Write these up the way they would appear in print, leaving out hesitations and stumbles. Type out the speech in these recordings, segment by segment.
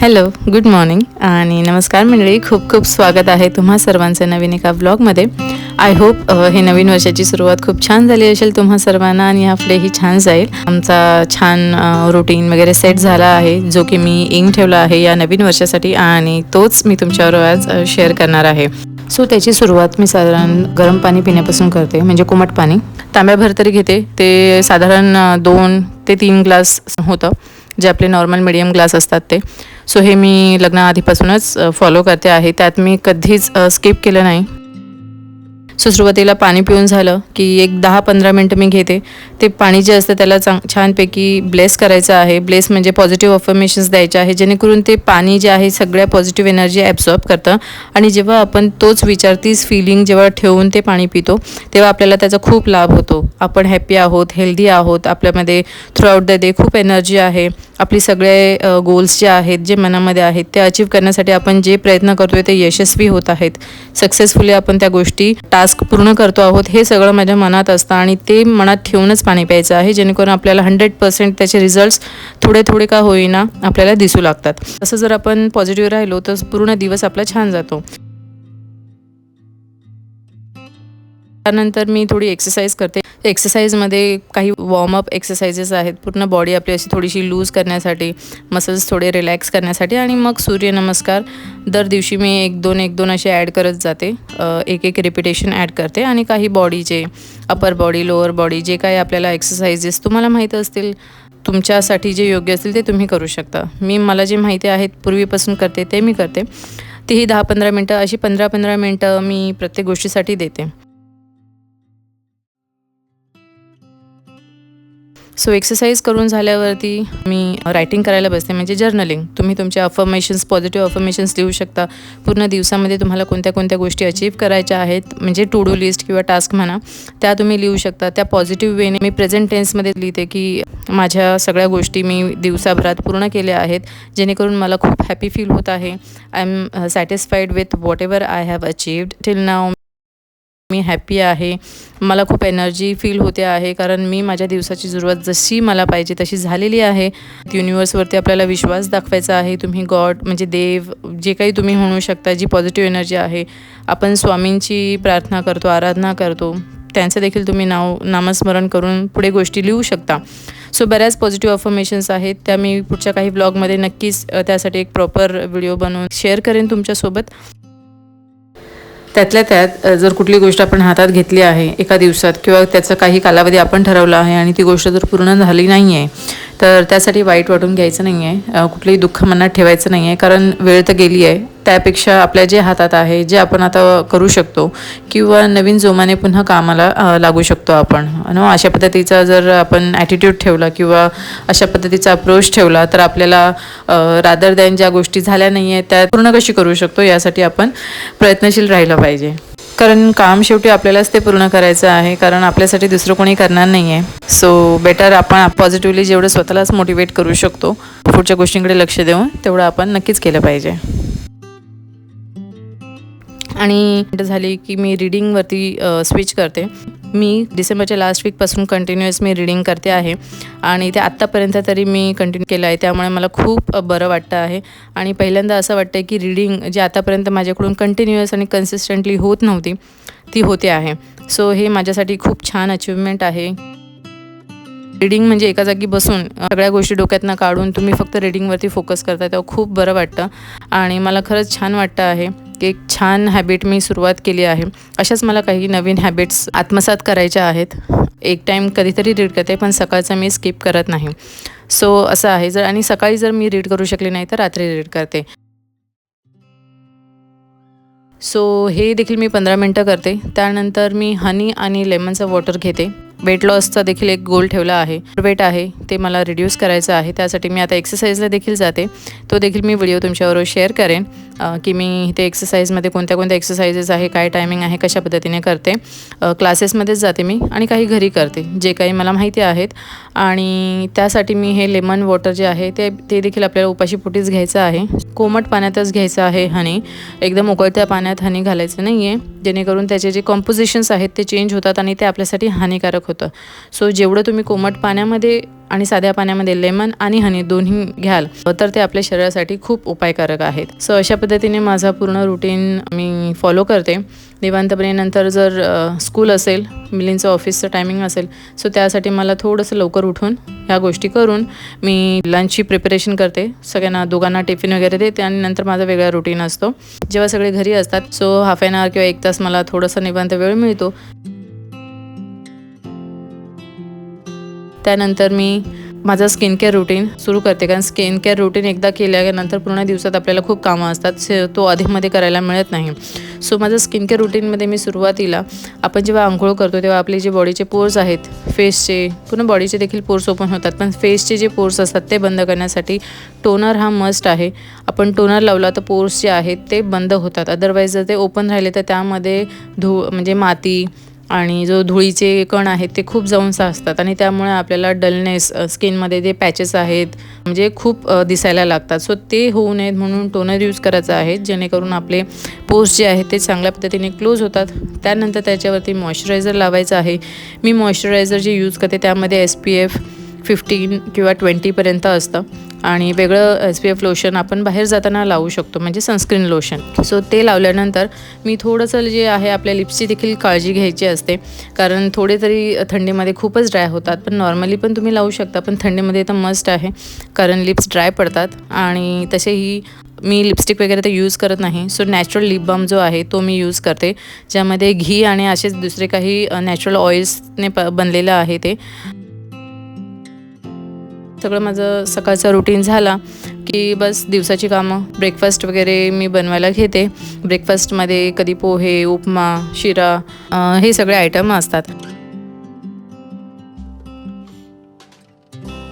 Hello, good morning आणि नमस्कार मंडळी. खूप खूप स्वागत आहे तुम्हा सर्वांचं नवीन एका ब्लॉगमध्ये. आय होप हे नवीन वर्षाची सुरुवात खूप छान झाली असेल तुम्हा सर्वांना आणि यापुढेही छान जाईल. आमचा छान रुटीन वगैरे सेट झाला आहे, जो की मी एम ठेवला आहे या नवीन वर्षासाठी आणि तोच मी तुमच्याबरोबर आज शेअर करणार आहे. सो त्याची सुरुवात मी साधारण गरम पाणी पिण्यापासून करते, म्हणजे कोमट पाणी तांब्याभर तरी घेते. ते साधारण 2 ते 3 ग्लास होतं, जे आपले नॉर्मल मीडियम ग्लास असतात ते. सो हे मी लग्नाआधीपासूनच फॉलो करते आहे, त्यात मी कधीच स्किप केलं नाही. सो सुरुवातीला पाणी पिऊन झालं की एक 10-15 मिनटं मी घेते. ते पाणी जे असतं त्याला छानपैकी ब्लेस करायचं आहे. ब्लेस म्हणजे पॉझिटिव्ह अफर्मेशन्स द्यायचे आहे, जेणेकरून ते पाणी जे आहे सगळ्या पॉझिटिव्ह एनर्जी ॲब्सॉर्ब करतं. आणि जेव्हा आपण तोच विचार, तीच फिलिंग जेव्हा ठेवून ते पाणी पितो, तेव्हा आपल्याला त्याचा खूप लाभ होतो. आपण हॅपी आहोत, हेल्दी आहोत, आपल्यामध्ये थ्रूआउट द डे खूप एनर्जी आहे. आपली सगळे गोल्स जे आहेत, जे मनामध्ये आहेत, ते अचीव करण्यासाठी आपण जे प्रयत्न करतोय ते यशस्वी होत आहेत. सक्सेसफुली आपण त्या गोष्टी टास्क पूर्ण करतो आहोत, हे सगळं माझ्या मनात असतं आणि ते मनात ठेवूनच पाणी प्यायचं आहे, जेणेकरून आपल्याला 100% त्याचे रिझल्ट्स थोडे थोडे का होईना आपल्याला दिसू लागतात. तसं जर आपण पॉझिटिव्ह राहिलो तर पूर्ण दिवस आपला छान जातो. त्यानंतर मी थोडी एक्सरसाइज करते. एक्सरसाइजमध्ये काही वॉर्मअप एक्सरसाइजेस आहेत, पूर्ण बॉडी आपली अशी थोडीशी लूज करण्यासाठी, मसल्स थोडे रिलॅक्स करण्यासाठी. आणि मग सूर्यनमस्कार दर दिवशी मी 1-2 असे ॲड करत जाते. एक रिपिटेशन ॲड करते. आणि काही बॉडीचे अपर बॉडी, लोअर बॉडी, जे काही आपल्याला एक्सरसाइजेस तुम्हाला माहीत असतील, तुमच्यासाठी जे योग्य असतील ते तुम्ही करू शकता. मला जे माहिती आहेत पूर्वीपासून करते ते मी करते. तीही 10-15 मिनटं, अशी 15-15 मिनटं मी प्रत्येक गोष्टीसाठी देते. सो एक्सरसाइज करून झाल्यावरती मी रायटिंग करायला बसते, म्हणजे जर्नलिंग. तुम्ही तुमचे अफर्मेशन्स, पॉझिटिव्ह अफर्मेशन्स लिहू शकता. पूर्ण दिवसामध्ये तुम्हाला कोणत्या कोणत्या गोष्टी अचीव करायच्या आहेत, म्हणजे टू डू लिस्ट किंवा टास्क म्हणा, त्या तुम्ही लिहू शकता. त्या पॉझिटिव्ह वेने मी प्रेझेंट टेन्समध्ये लिहिते की माझ्या सगळ्या गोष्टी मी दिवसाभरात पूर्ण केल्या आहेत, जेणेकरून मला खूप हॅपी फील होत आहे. I am satisfied with whatever I have achieved till now. मी हॅपी आहे, मला खूप एनर्जी फील होते आहे, कारण मी माझ्या दिवसाची सुरुवात जशी मला पाहिजे तशी झालेली आहे. युनिवर्सवरती आपल्याला विश्वास दाखवायचा आहे. तुम्ही गॉड म्हणजे देव, जे काही तुम्ही म्हणू शकता, जी पॉझिटिव्ह एनर्जी आहे. आपण स्वामींची प्रार्थना करतो, आराधना करतो, त्यांचं देखील तुम्ही नामस्मरण करून पुढे गोष्टी लिहू शकता. सो बऱ्याच पॉझिटिव्ह अफर्मेशन्स आहेत, त्या मी पुढच्या काही ब्लॉगमध्ये नक्कीच त्यासाठी एक प्रॉपर व्हिडिओ बनवून शेअर करेन तुमच्यासोबत. त्यातल्या त्यात जर कुठली गोष्ट आपण हातात घेतली आहे एका दिवसात, किंवा त्याचा काही कालावधी आपण ठरवला आहे आणि ती गोष्ट जर पूर्ण झाली नाही आहे, तर त्यासाठी वाईट वाटून घ्यायचं नाही आहे, कुठलंही दुःख मनात ठेवायचं नाही आहे, कारण वेळ तर गेली आहे. त्यापेक्षा आपल्या जे हातात आहे, जे आपण आता करू शकतो, किंवा नवीन जोमाने पुन्हा कामाला लागू शकतो आपण. अशा पद्धतीचा जर आपण ॲटिट्यूड ठेवला किंवा अशा पद्धतीचा अप्रोच ठेवला, तर आपल्याला रादर दॅन ज्या गोष्टी झाल्या नाही आहेत त्या पूर्ण कशी करू शकतो, यासाठी आपण प्रयत्नशील राहिलं पाहिजे. कारण काम शेवटी आपल्यालाच ते पूर्ण करायचं आहे, कारण आपल्यासाठी दुसरं कोणी करणार नाही आहे. सो बेटर आपण पॉझिटिव्हली जेवढं स्वतःलाच मोटिवेट करू शकतो, पुढच्या गोष्टींकडे लक्ष देऊन तेवढं आपण नक्कीच केलं पाहिजे. आणि झाली की मी रीडिंगवरती स्विच करते. मी डिसेंबरच्या लास्ट वीकपासून कंटिन्युअस मी रीडिंग करते आहे आणि ते आत्तापर्यंत तरी मी कंटिन्यू केलं आहे, त्यामुळे मला खूप बरं वाटतं आहे. आणि पहिल्यांदा असं वाटतं आहे की रीडिंग जी आतापर्यंत माझ्याकडून कंटिन्युअस आणि कन्सिस्टंटली होत नव्हती, ती होते आहे. सो हे माझ्यासाठी खूप छान अचिव्हमेंट आहे. रीडिंग म्हणजे एका जागी बसून सगळ्या गोष्टी डोक्यातनं काढून तुम्ही फक्त रीडिंगवरती फोकस करता, तेव्हा खूप बरं वाटतं आणि मला खरंच छान वाटतं आहे की एक छान हॅबिट मी सुरुवात केली आहे. अशाच मला काही नवीन हॅबिट्स आत्मसात करायच्या आहेत. एक टाईम कधीतरी रीड करते, पण सकाळचं मी स्किप करत नाही. सो असं आहे. आणि सकाळी जर मी रीड करू शकले नाही तर रात्री रीड करते. सो हे देखील मी 15 मिनटं करते. त्यानंतर मी हनी आणि लेमनचं वॉटर घेते. वेट लॉसचा देखील एक गोल ठेवला आहे. वेट आहे ते मला रिड्यूस करायचं आहे, त्यासाठी मी आता एक्सरसाइजला देखील जाते. तो देखील मी व्हिडिओ तुमच्याबरोबर शेअर करेन की मी इथे एक्सरसाइजमध्ये कोणत्या कोणत्या एक्सरसाइजेस आहे, काय टायमिंग आहे, कशा पद्धतीने करते. क्लासेसमध्येच जाते मी आणि काही घरी करते, जे काही मला माहिती आहेत. आणि त्यासाठी मी हे लेमन वॉटर जे आहे ते देखील आपल्याला उपाशीपोटीच घ्यायचं आहे. कोमट पाण्यातच घ्यायचं आहे हनी. एकदम उकळत्या पाण्यात हनी घालायचं नाही आहे, जेणेकरून त्याचे जे कॉम्पोजिशन्स आहेत ते चेंज होतात आणि ते आपल्यासाठी हानिकारक होतं. सो जेवढं तुम्ही कोमट पाण्यामध्ये आणि साध्या पाण्यामध्ये लेमन आणि हनी दोन्ही घ्याल तर ते आपल्या शरीरासाठी खूप उपायकारक आहेत. सो अशा पद्धतीने माझा पूर्ण रुटीन मी फॉलो करते निवांतपणे. नंतर जर स्कूल असेल, मिलिंदचं ऑफिसचं टायमिंग असेल, सो त्यासाठी मला थोडंसं लवकर उठून ह्या गोष्टी करून मी लंचची प्रिपरेशन करते, सगळ्यांना दोघांना टिफिन वगैरे देते आणि नंतर माझा वेगळा रुटीन असतो. जेव्हा सगळे घरी असतात सो हाफ एन आवर किंवा 1 तास मला थोडासा निवांत वेळ मिळतो. त्यानंतर मी माझा स्किन केअर रुटीन सुरू करते, कारण स्किन केअर रुटीन एकदा केल्यानंतर पूर्ण दिवसात आपल्याला खूप कामं असतात, तो अधिकमध्ये करायला मिळत नाही. सो माझं स्किन केअर रुटीनमध्ये मी सुरुवातीला आपण जेव्हा आंघोळ करतो तेव्हा आपले जे बॉडीचे पोर्स आहेत, फेसचे, पूर्ण बॉडीचे देखील पोर्स ओपन होतात, पण फेसचे जे पोर्स असतात ते बंद करण्यासाठी टोनर हा मस्ट आहे. आपण टोनर लावला तर पोर्स जे आहेत ते बंद होतात. अदरवाईज जर ते ओपन राहिले तर त्यामध्ये म्हणजे माती आणि जो धुळीचे कण आहेत ते खूप जाऊन साचतात आणि त्यामुळे आपल्याला डलनेस, स्किनमध्ये जे पॅचेस आहेत म्हणजे खूप दिसायला लागतात. सो ते होऊ नयेत म्हणून टोनर यूज करायचं आहे, जेणेकरून आपले पोर्स जे आहेत ते चांगल्या पद्धतीने क्लोज होतात. त्यानंतर त्याच्यावरती मॉइश्चरायझर लावायचं आहे. मी मॉइश्चरायझर जे यूज करते त्यामध्ये SPF 15 किंवा 20पर्यंत असतं आणि वेगळं SPF लोशन आपण बाहेर जाताना लावू शकतो, म्हणजे सनस्क्रीन लोशन. सो ते लावल्यानंतर मी थोडंसं जे आहे आपल्या लिप्सची देखील काळजी घ्यायची असते, कारण थोडे तरी थंडीमध्ये खूपच ड्राय होतात, पण नॉर्मली पण तुम्ही लावू शकता, पण थंडीमध्ये तर मस्ट आहे कारण लिप्स ड्राय पडतात. आणि तसेही मी लिपस्टिक वगैरे तर यूज करत नाही. सो नॅचरल लिप बाम जो आहे तो मी यूज करते, ज्यामध्ये घी आणि असेच दुसरे काही नॅचरल ऑइल्सने बनलेलं आहे. ते सगळं माझं सकाळचं रुटीन झाला की बस दिवसाची कामं, ब्रेकफास्ट वगैरे मी बनवायला घेते. ब्रेकफास्टमध्ये कधी पोहे, उपमा, शिरा हे सगळे आयटम असतात.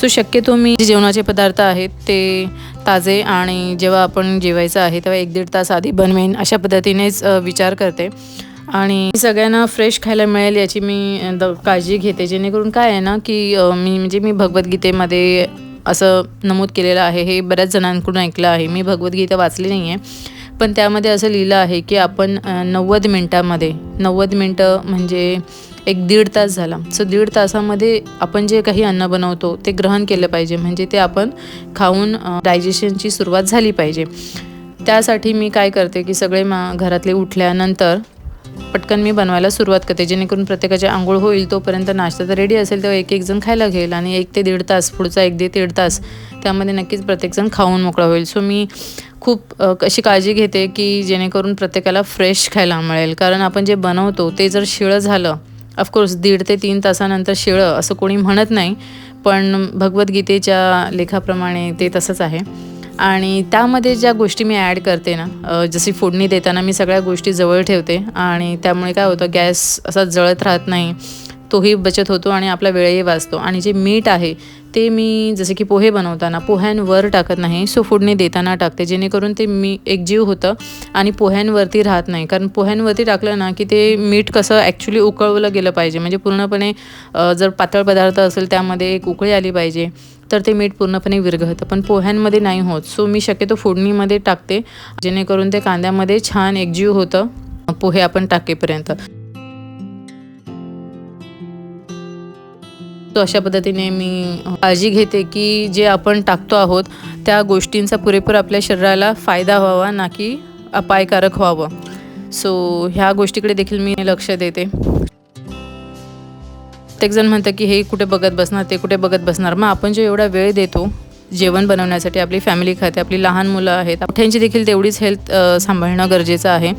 सो शक्यतो मी जे जेवणाचे पदार्थ आहेत ते ताजे आणि जेव्हा आपण जेवायचं आहे तेव्हा 1-1.5 तास आधी बनवेन अशा पद्धतीनेच विचार करते आणि सगळ्यांना फ्रेश खायला मिळेल याची मी काळजी घेते, जेणेकरून काय आहे ना की मी भगवद्गीतेमध्ये असं नमूद केलेलं आहे, हे बऱ्याच जणांकडून ऐकलं आहे, मी भगवद्गीता वाचली नाही आहे, पण त्यामध्ये असं लिहिलं आहे की आपण 90 मिनटामध्ये, 90 मिनटं म्हणजे 1-1.5 तास झाला, सो 1.5 तासामध्ये आपण जे काही अन्न बनवतो ते ग्रहण केलं पाहिजे, म्हणजे ते आपण खाऊन डायजेशनची सुरुवात झाली पाहिजे. त्यासाठी मी काय करते की सगळे घरातले उठल्यानंतर पटकन मी बनवायला सुरुवात करते, जेणेकरून प्रत्येकाची आंघोळ होईल तोपर्यंत नाश्ता तर रेडी असेल, तेव्हा एक जण खायला घेईल आणि 1 ते 1.5 तास, पुढचा 1 ते 1.5 तास त्यामध्ये नक्कीच प्रत्येकजण खाऊन मोकळा होईल. सो मी खूप अशी काळजी घेते की जेणेकरून प्रत्येकाला फ्रेश खायला मिळेल, कारण आपण जे बनवतो ते जर शिळं झालं, ऑफकोर्स 1.5 ते 3 तासानंतर शिळं असं कोणी म्हणत नाही, पण भगवद्गीतेच्या लेखाप्रमाणे ते तसंच आहे. आणि त्यामध्ये ज्या गोष्टी मी ॲड करते ना, जशी फोडणी देताना मी सगळ्या गोष्टी जवळ ठेवते आणि त्यामुळे काय होतं, गॅस असा जळत राहत नाही, तोही बचत होतो आणि आपला वेळही वाचतो. आणि जे मीठ आहे ते मी जसे की पोहे बनवताना पोह्यांवर टाकत नाही, सो फोडणी देताना टाकते, जेणेकरून ते एकजीव होतं आणि पोह्यांवरती राहत नाही, कारण पोह्यांवरती टाकलं ना की ते मीठ कसं ॲक्च्युली उकळवलं गेलं पाहिजे, म्हणजे पूर्णपणे जर पातळ पदार्थ असेल त्यामध्ये एक उकळी आली पाहिजे तर ते मीठ पूर्णपणे विरघळतं, पण पोह्यांमध्ये नाही होत. सो मी शक्यतो फोडणीमध्ये टाकते, जेणेकरून ते कांद्यामध्ये छान एकजीव होतं पोहे आपण टाकेपर्यंत. तो अशा पद्धतीने मी काळजी घेते की जे आपण टाकतो आहोत त्या गोष्टींचा पुरेपूर आपल्या शरीराला फायदा व्हावा, ना की अपायकारक व्हावं. सो ह्या गोष्टीकडे देखील मी लक्ष देते. प्रत्येकजण म्हणतं की हे कुठे बघत बसणार, ते कुठे बघत बसणार. मग आपण जो एवढा वेळ देतो जेवण बनवण्यासाठी, आपली फॅमिली खाते, आपली लहान मुलं आहेत, मोठ्यांची देखील तेवढीच हेल्थ सांभाळणं गरजेचं आहे.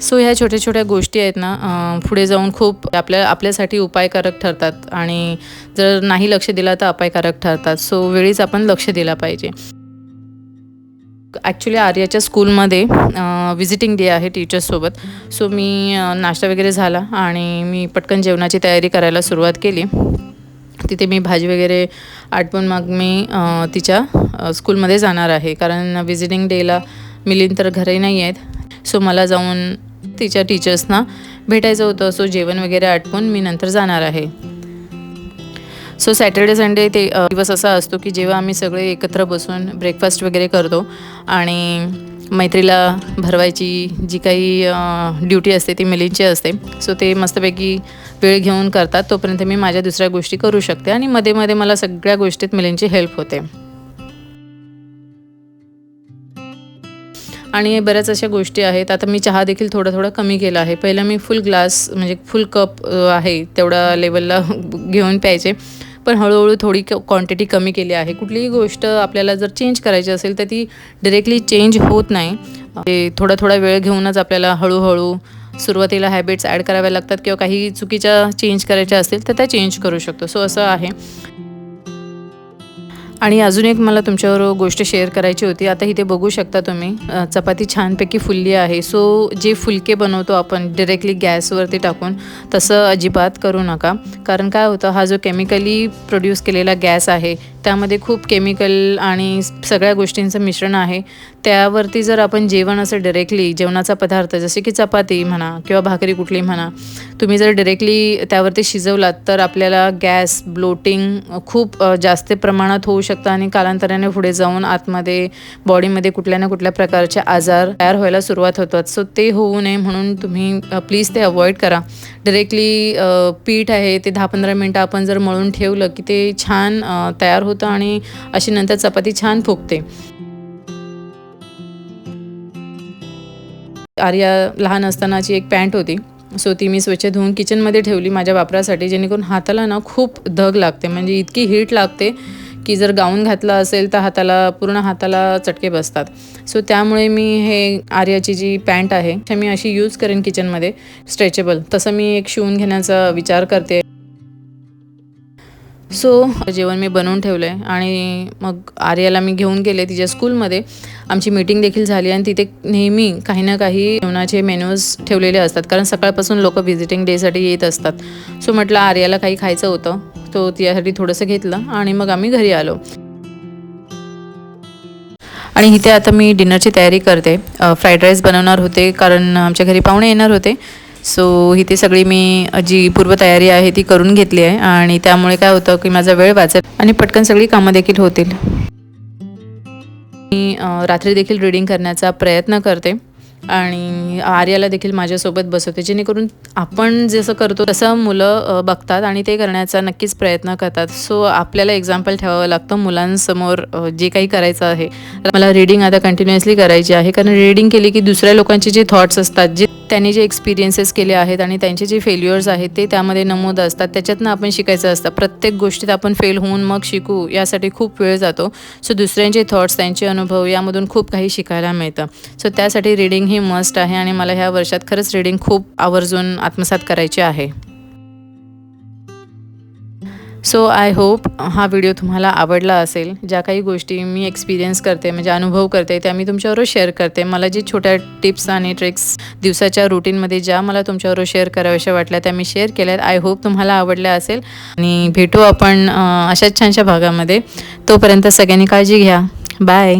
सो ह्या छोट्या छोट्या गोष्टी आहेत ना, पुढे जाऊन खूप आपल्यासाठी उपायकारक ठरतात आणि जर नाही लक्ष दिला तर अपायकारक ठरतात. सो वेळीच आपण लक्ष दिला पाहिजे. ॲक्च्युली आर्याच्या स्कूलमध्ये व्हिजिटिंग डे आहे टीचर्ससोबत. सो मी नाश्ता वगैरे झाला आणि मी पटकन जेवणाची तयारी करायला सुरुवात केली. तिथे मी भाजी वगैरे आटपून मग मी तिच्या स्कूलमध्ये जाणार आहे, कारण व्हिजिटिंग डेला मिलिंद तर घरी नाही आहेत. सो मला जाऊन तिच्या टीचर्सना भेटायचं होतं. सो जेवण वगैरे आटपून मी नंतर जाणार आहे. सो सॅटर्डे संडे ते दिवस असा असतो की जेव्हा आम्ही सगळे एकत्र बसून ब्रेकफास्ट वगैरे करतो आणि मैत्रीला भरवायची जी काही ड्युटी असते ती मिलिंदची असते. सो ते मस्तपैकी वेळ घेऊन करतात तोपर्यंत मी माझ्या दुसऱ्या गोष्टी करू शकते आणि मध्ये मध्ये मला सगळ्या गोष्टीत मुलींची हेल्प होते. आणि बऱ्याच अशा गोष्टी आहेत. आता मी चहा देखील थोडा कमी केला आहे. पहिला मी फुल ग्लास म्हणजे फुल कप आहे तेवढ्या लेवलला घेऊन प्यायचे, पण हळूहळू थोडी क्वांटिटी कमी केली आहे. कुठलीही गोष्ट आपल्याला जर चेंज करायची असेल तर ती डायरेक्टली चेंज होत नाही. ते थोडा वेळ घेऊनच आपल्याला हळूहळू सुरुवातीला हॅबिट्स ॲड कराव्या लागतात किंवा काही चुकीच्या चेंज करायच्या असतील तर त्या चेंज करू शकतो. सो असं आहे. आणि अजून एक मला तुमच्याबरोबर गोष्ट शेअर करायची होती. आता इथे बघू शकता तुम्ही चपाती छानपैकी फुलली आहे. सो जे फुलके बनवतो आपण डायरेक्टली गॅसवरती टाकून तसं अजिबात करू नका. कारण काय होतं, हा जो केमिकली प्रोड्यूस केलेला गॅस आहे त्यामध्ये खूप केमिकल आणि सगळ्या गोष्टींचं मिश्रण आहे. त्यावरती जर आपण जेवण असं डायरेक्टली जेवणाचा पदार्थ जसे की चपाती म्हणा किंवा भाकरी कुठली म्हणा, तुम्ही जर डायरेक्टली त्यावरती शिजवलात तर आपल्याला गॅस, ब्लोटिंग खूप जास्त प्रमाणात होऊ शकतं आणि कालांतराने पुढे जाऊन आतमध्ये बॉडीमध्ये कुठल्या ना कुठल्या प्रकारचे आजार तयार व्हायला सुरुवात होतात. सो ते होऊ नये म्हणून तुम्ही प्लीज ते अवॉइड करा. डायरेक्टली पीठ आहे ते 10-15 मिनटं आपण जर मळून ठेवलं की ते छान तयार होतं आणि अशी नंतर चपाती छान फुगते. आर्या लहान असतानाची एक पॅन्ट होती. सो ती मी स्वच्छ धुवून किचनमध्ये ठेवली माझ्या वापरासाठी, जेणेकरून हाताला ना खूप धग लागते, म्हणजे इतकी हीट लागते की जर गाऊन घातला असेल तर पूर्ण हाताला चटके बसतात. सो त्यामुळे मी हे आर्याची जी पॅन्ट आहे मी अशी यूज करेन किचनमध्ये स्ट्रेचेबल, तसं मी एक शिवून घेण्याचा विचार करते. सो जेवण मी बनवून ठेवलं आहे आणि मग आर्याला मी घेऊन गेले तिच्या स्कूलमध्ये. आमची मीटिंग देखील झाली आणि तिथे नेहमी काही ना काही जेवणाचे मेन्यूज ठेवलेले असतात, कारण सकाळपासून लोक व्हिजिटिंग डेसाठी येत असतात. सो म्हटलं आर्याला काही खायचं होतं, तो तिच्यासाठी थोडंसं घेतलं आणि मग आम्ही घरी आलो. आणि इथे आता मी डिनरची तयारी करते. फ्राईड राईस बनवणार होते कारण आमच्या घरी पाहुणे येणार होते. सो इथे सगळी मी जी पूर्वतयारी आहे ती करून घेतली आहे आणि त्यामुळे काय होतं की माझा वेळ वाचेल आणि पटकन सगळी कामं देखील होतील. मी रात्री देखील रीडिंग करण्याचा प्रयत्न करते आणि आर्याला देखील माझ्यासोबत बसवते, जेणेकरून आपण जसं करतो तसं मुलं बघतात आणि ते करण्याचा नक्कीच प्रयत्न करतात. सो आपल्याला एक्झाम्पल ठेवावं लागतं मुलांसमोर जे काही करायचं आहे. मला रीडिंग आता कंटिन्युअसली करायची आहे, कारण रीडिंग केली की दुसऱ्या लोकांचे जे थॉट्स असतात, जे त्यांनी जे एक्सपिरियन्सेस केले आहेत आणि त्यांचे जे फेल्युअर्स आहेत ते त्यामध्ये नमूद असतात. त्याच्यातनं आपण शिकायचं असतं. प्रत्येक गोष्टीत आपण फेल होऊन मग शिकू यासाठी खूप वेळ जातो. सो दुसऱ्यांचे थॉट्स, त्यांचे अनुभव यामधून खूप काही शिकायला मिळतं. सो त्यासाठी रीडिंग ही मस्ट आहे आणि मला ह्या वर्षात खरंच रीडिंग खूप आवर्जून आत्मसात करायची आहे. सो आय होप हा व्हिडिओ तुम्हाला आवडला असेल. ज्या काही गोष्टी मी एक्सपिरियन्स करते, म्हणजे अनुभव करते, त्या मी तुमच्याबरोबर शेअर करते. मला जी छोट्या टिप्स आणि ट्रिक्स दिवसाच्या रुटीनमध्ये ज्या मला तुमच्याबरोबर शेअर कराव्याशा वाटल्या त्या मी शेअर केल्यात. आय होप तुम्हाला आवडल्या असेल आणि भेटू आपण अशाच छानशा भागामध्ये. तोपर्यंत सगळ्यांनी काळजी घ्या. बाय.